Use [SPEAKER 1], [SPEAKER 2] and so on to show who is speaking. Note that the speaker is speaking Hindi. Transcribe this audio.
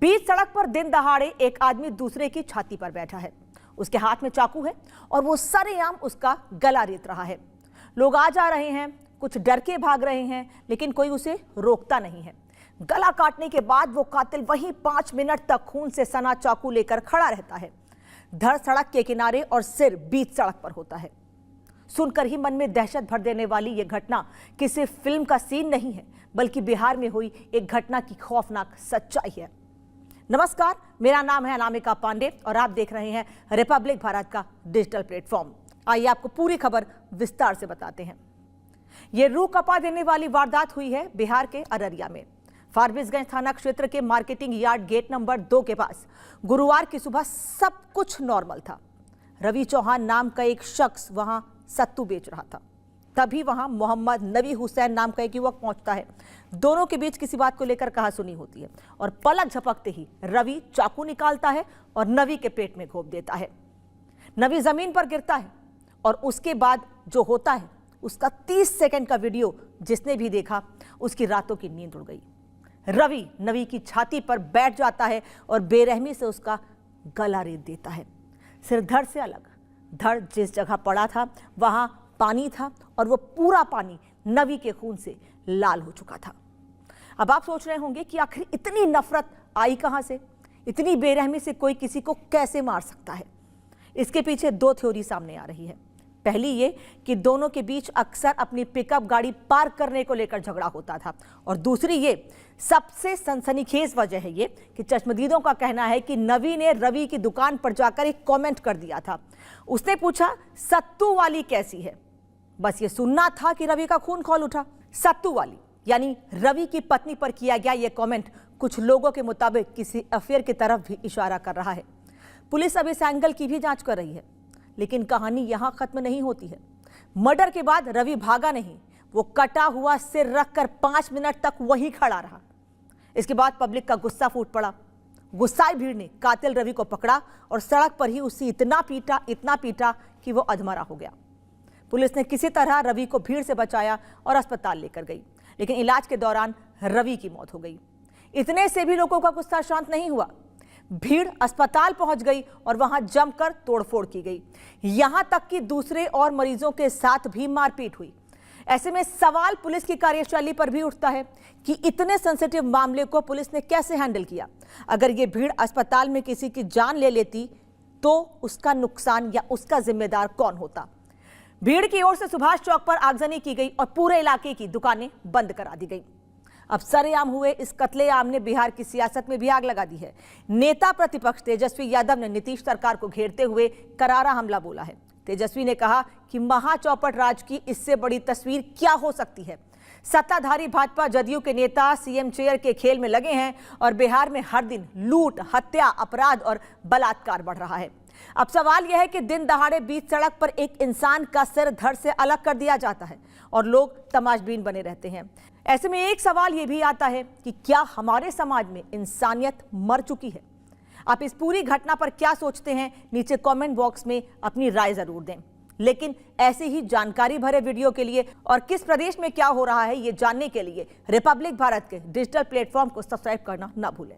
[SPEAKER 1] बीच सड़क पर दिन दहाड़े एक आदमी दूसरे की छाती पर बैठा है। उसके हाथ में चाकू है और वो सरेआम उसका गला रेत रहा है। लोग आ जा रहे हैं, कुछ डर के भाग रहे हैं, लेकिन कोई उसे रोकता नहीं है। गला काटने के बाद वो कातिल वहीं 5 मिनट तक खून से सना चाकू लेकर खड़ा रहता है। धड़ सड़क के किनारे और सिर बीच सड़क पर होता है। सुनकर ही मन में दहशत भर देने वाली यह घटना किसी फिल्म का सीन नहीं है, बल्कि बिहार में हुई एक घटना की खौफनाक सच्चाई है। नमस्कार, मेरा नाम है अनामिका पांडे और आप देख रहे हैं रिपब्लिक भारत का डिजिटल प्लेटफॉर्म। आइए आपको पूरी खबर विस्तार से बताते हैं। ये रूह कपा देने वाली वारदात हुई है बिहार के अररिया में। फारबिसगंज थाना क्षेत्र के मार्केटिंग यार्ड गेट नंबर 2 के पास गुरुवार की सुबह सब कुछ नॉर्मल था। रवि चौहान नाम का एक शख्स वहां सत्तू बेच रहा था। तभी वहां मोहम्मद नबी हुसैन नाम का एक युवक पहुंचता है। दोनों के बीच किसी बात को लेकर कहासुनी होती है और पलक झपकते ही रवि चाकू निकालता है और नबी के पेट में घोंप देता है। नबी जमीन पर गिरता है और उसके बाद जो होता है उसका 30 सेकंड का वीडियो जिसने भी देखा उसकी रातों की नींद उड़ गई। रवि नबी की छाती पर बैठ जाता है और बेरहमी से उसका गला रेत देता है। सिर धड़ से अलग, धड़ जिस जगह पड़ा था वहां पानी था और वो पूरा पानी नबी के खून से लाल हो चुका था। अब आप सोच रहे होंगे कि आखिर इतनी नफरत आई कहां से? इतनी बेरहमी से कोई किसी को कैसे मार सकता है? इसके पीछे 2 थ्योरी सामने आ रही है। पहली ये कि दोनों के बीच अक्सर अपनी पिकअप गाड़ी पार्क करने को लेकर झगड़ा होता था, और दूसरी ये सबसे सनसनीखेज वजह है ये कि चश्मदीदों का कहना है कि नबी ने रवि की दुकान पर जाकर एक कमेंट कर दिया था। उसने पूछा, सत्तू वाली कैसी है? बस ये सुनना था कि रवि का खून खौल उठा। सत्तू वाली यानी रवि की पत्नी पर किया गया ये कमेंट कुछ लोगों के मुताबिक किसी अफेयर की तरफ भी इशारा कर रहा है। पुलिस अब इस एंगल की भी जांच कर रही है, लेकिन कहानी यहां खत्म नहीं होती है। मर्डर के बाद रवि भागा नहीं, वो कटा हुआ सिर रखकर 5 मिनट तक वहीं खड़ा रहा। इसके बाद पब्लिक का गुस्सा फूट पड़ा। गुस्साई भीड़ ने कातिल रवि को पकड़ा और सड़क पर ही उसे इतना पीटा कि वो अधमरा हो गया। पुलिस ने किसी तरह रवि को भीड़ से बचाया और अस्पताल लेकर गई, लेकिन इलाज के दौरान रवि की मौत हो गई। इतने से भी लोगों का गुस्सा शांत नहीं हुआ। भीड़ अस्पताल पहुंच गई और वहां जमकर तोड़फोड़ की गई। यहां तक कि दूसरे और मरीजों के साथ भी मारपीट हुई। ऐसे में सवाल पुलिस की कार्यशैली पर भी उठता है कि इतने सेंसिटिव मामले को पुलिस ने कैसे हैंडल किया। अगर ये भीड़ अस्पताल में किसी की जान ले लेती तो उसका नुकसान या उसका जिम्मेदार कौन होता? भीड़ की ओर से सुभाष चौक पर आगजनी की गई और पूरे इलाके की दुकानें बंद करा दी गई। अब सरेआम हुए इस कत्लेआम ने बिहार की सियासत में भी आग लगा दी है। नेता प्रतिपक्ष तेजस्वी यादव ने नीतीश सरकार को घेरते हुए करारा हमला बोला है। तेजस्वी ने कहा कि महाचौपट राज की इससे बड़ी तस्वीर क्या हो सकती है। सत्ताधारी भाजपा जदयू के नेता सीएम चेयर के खेल में लगे हैं और बिहार में हर दिन लूट, हत्या, अपराध और बलात्कार बढ़ रहा है। अब सवाल यह है कि दिन दहाड़े बीच सड़क पर एक इंसान का सिर धड़ से अलग कर दिया जाता है और लोग तमाशबीन बने रहते हैं। ऐसे में एक सवाल यह भी आता है कि क्या हमारे समाज में इंसानियत मर चुकी है? आप इस पूरी घटना पर क्या सोचते हैं? नीचे कमेंट बॉक्स में अपनी राय जरूर दें। लेकिन ऐसे ही जानकारी भरे वीडियो के लिए और किस प्रदेश में क्या हो रहा है ये जानने के लिए रिपब्लिक भारत के डिजिटल प्लेटफॉर्म को सब्सक्राइब करना ना भूलें।